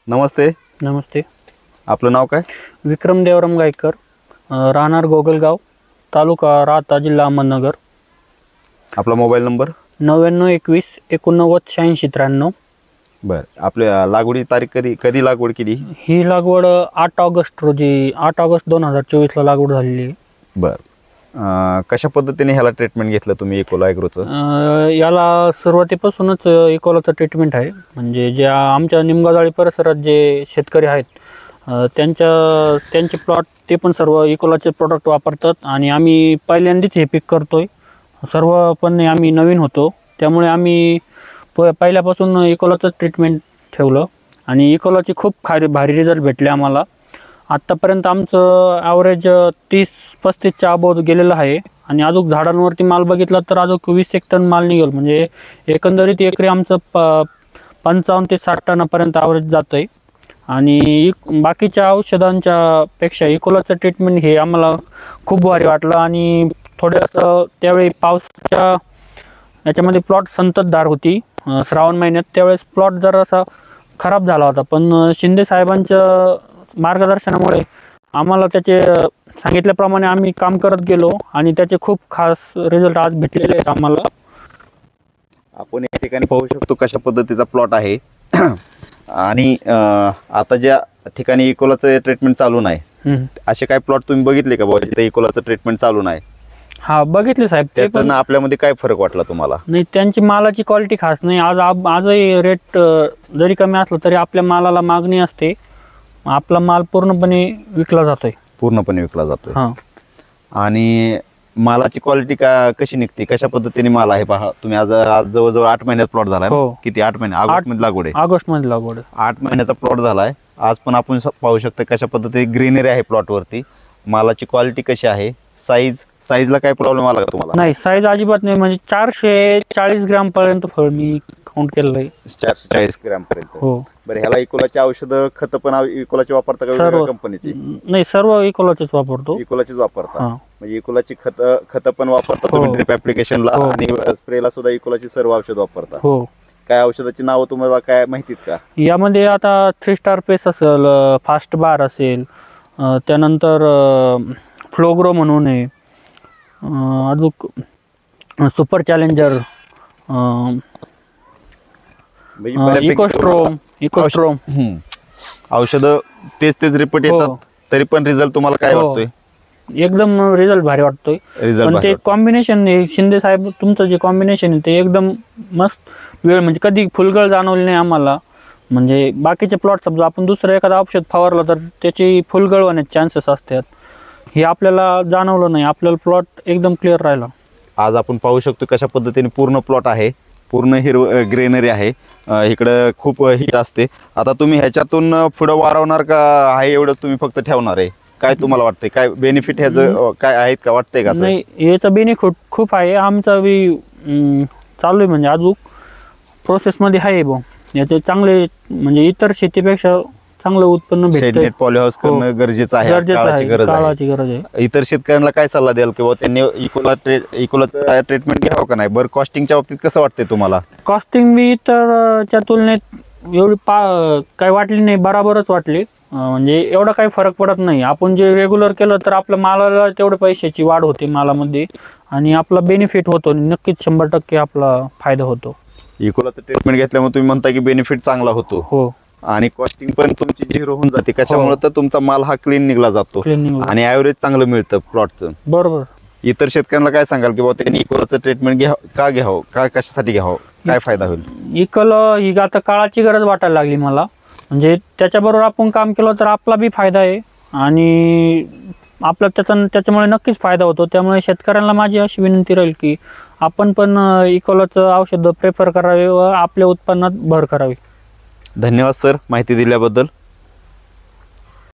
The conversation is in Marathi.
नमस्ते. नमस्ते. आपलं नाव काय? विक्रम देवराम गायकर, राहणार गोगलगाव, तालुका राहता, जिल्हा अहमदनगर. आपला मोबाईल नंबर? 9921 89 86 93. बरं. आपल्या लागवडी तारीख कधी लागवड केली? ही लागवड 8 ऑगस्ट रोजी 8 ऑगस्ट 2024 ला लागवड झालेली आहे. बरं. कशा पद्धतीने ह्याला ट्रीटमेंट घेतलं तुम्ही इकोला ॲग्रोचं? याला सुरुवातीपासूनच इकोलाचं ट्रीटमेंट आहे. म्हणजे जे आमच्या निमगावजाळी परिसरात जे शेतकरी आहेत त्यांचे प्लॉट ते पण सर्व इकोलाचे प्रोडक्ट वापरतात आणि आम्ही पहिल्यांदाच हे पीक करतोय. सर्वपणे आम्ही नवीन होतो, त्यामुळे आम्ही पहिल्यापासून इकोलाचं ट्रीटमेंट ठेवलं आणि इकोलाचे खूप भारी रिझल्ट भेटले आम्हाला. आत्तापर्यंत आमचं ॲव्हरेज 30-35च्या अबोव गेलेलं आहे आणि अजून झाडांवरती माल बघितला तर अजून 20 टन माल निघेल. म्हणजे एकंदरीत एकरी आमचं 55 ते 60 टनापर्यंत ॲव्हरेज जातं आहे. आणि बाकीच्या औषधांच्या पेक्षा इकोलाचं ट्रीटमेंट हे आम्हाला खूप भारी वाटलं. आणि थोडंसं त्यावेळी पावसाच्या याच्यामध्ये प्लॉट संततधार होती श्रावण महिन्यात, त्यावेळेस प्लॉट जरासा खराब झाला होता. पण शिंदे साहेबांच्या मार्गदर्शनामुळे आम्हाला त्याचे सांगितल्याप्रमाणे आम्ही काम करत गेलो आणि त्याचे खूप खास रिझल्ट आज भेटलेले आहेत आम्हाला. आपण या ठिकाणी पाहू शकतो कशा पद्धतीचा प्लॉट आहे. आणि आता ज्या ठिकाणी इकोलाचं ट्रीटमेंट चालू नाही असे काही प्लॉट तुम्ही बघितले का बाबा जिथे इकोलाचं ट्रीटमेंट चालू नाही? हा, बघितले साहेब. त्यातून आपल्यामध्ये काय फरक वाटला तुम्हाला? नाही, त्यांची मालाची क्वालिटी खास नाही. आजही रेट जरी कमी असला तरी आपल्या मालाला मागणी असते. आपला माल पूर्णपणे विकला जातोय. पूर्णपणे विकला जातोय. हां. आणि मालाची क्वालिटी कशी निघते, कशा पद्धतीने माल आहे पहा तुम्ही. आज जवळजवळ 8 महिन्यात प्लॉट झालाय. हो. किती? 8 महिने. ऑगस्ट मध्ये लागवड आहे. ऑगस्ट मध्ये लागवड. 8 महिन्याचा प्लॉट झालाय. आज पण आपण पाहू शकतो कशा पद्धतीने ग्रीनरी आहे प्लॉट वरती. मालाची क्वालिटी कशी आहे. साईजला काय प्रॉब्लेम आला का तुम्हाला? नाही, साईज अजिबात नाही. म्हणजे 440 ग्रॅम पर्यंत फळ मी काउंट केलं आहे. 440 ग्रॅम पर्यंत. हो. बरं, ह्याला इकोलाची औषधं खत पण इकोलाची वापरता का वेगळ्या कंपनीची? नाही, सर्व इकोलाचेच वापरतो. इकोलाचीच वापरता. हां. म्हणजे इकोलाची खत पण वापरता तुम्ही ड्रिप ऍप्लिकेशनला आणि स्प्रेला सुद्धा इकोलाची सर्व औषध वापरता. हो. काय औषधाची नावं तुम्हाला काय माहितीत का? यामध्ये आता 3 स्टार पेस असेल, फास्ट बार असेल, त्यानंतर फ्लोग्रो म्हणून आहे, अजून सुपर चॅलेंजर, इकोस्ट्रोम औषधं तेच रिपोर्ट येतात. तरी पण रिझल्ट तुम्हाला काय वाटतोय? एकदम रिझल्ट भारी वाटतोय. पण ते कॉम्बिनेशन शिंदे साहेब तुमचं जे कॉम्बिनेशन आहे ते एकदम मस्त. वेळ म्हणजे कधी फुलगळ जाणवली नाही आम्हाला. म्हणजे बाकीचे प्लॉट समजा आपण दुसरं एखादं औषध फवारलं तर त्याची फुलगळ होण्याचे चान्सेस असतात. हे आपल्याला जाणवलं नाही. आपल्याला प्लॉट एकदम क्लिअर राहिला. आज आपण पाहू शकतो कशा पद्धतीने पूर्ण प्लॉट आहे. पूर्ण ग्रेनरी आहे. इकडं खूप हिट असते. आता तुम्ही ह्याच्यातून पुढं वाढवणार का आहे एवढं तुम्ही फक्त ठेवणार आहे? काय तुम्हाला वाटतंय? काय बेनिफिट ह्याचं काय आहेत का वाटतंय का? नाही, याचा बेनिफिट खूप आहे. आमचा बी चालू आहे. म्हणजे अजून प्रोसेसमध्ये आहे भाऊ. याचे चांगले म्हणजे इतर शेतीपेक्षा चांगलं उत्पन्न भेटतं. पॉलीहाऊस करणं गरजेचं आहे. काळाची गरज आहे. इतर शेतकऱ्यांना काय सल्ला द्याल किंवा त्यांनी इकोलाचं ट्रीटमेंट घ्यावं का नाही? बरं, कॉस्टिंगच्या बाबतीत कसं वाटतंय तुम्हाला? कॉस्टिंग बी इतरच्या तुलनेत एवढी काही वाटली नाही, बराबरच वाटली. म्हणजे एवढा काही फरक पडत नाही. आपण जे रेग्युलर केलं तर आपल्या मालाला तेवढे पैशाची वाढ होते मालामध्ये आणि आपला बेनिफिट होतो. नक्कीच 100% आपला फायदा होतो. इकोलाचं ट्रीटमेंट घेतल्यामुळे तुम्ही म्हणता की बेनिफिट चांगला होतो. हो. आणि कॉस्टिंग पण तुमची 0 होऊन जाते. कशामुळे तर तुमचा माल हा क्लीन निघला जातो आणि ॲव्हरेज चांगलं मिळतं प्लॉटचं. बरोबर. इतर शेतकऱ्यांना काय सांगाल की बाबा त्यांनी इकोलाचं ट्रीटमेंट घ्यावं काय कशासाठी घ्यावं, काय फायदा होईल? इकोला ही आता काळाची गरज वाटायला लागली मला. म्हणजे त्याच्याबरोबर आपण काम केलं तर आपला बी फायदा आहे आणि आपला त्याच्यामुळे नक्कीच फायदा होतो. त्यामुळे शेतकऱ्यांना माझी अशी विनंती राहील की आपण पण इकोलाचं औषध प्रेफर करावे व आपल्या उत्पन्नात भर करावी. धन्यवाद सर माहिती दिल्याबद्दल.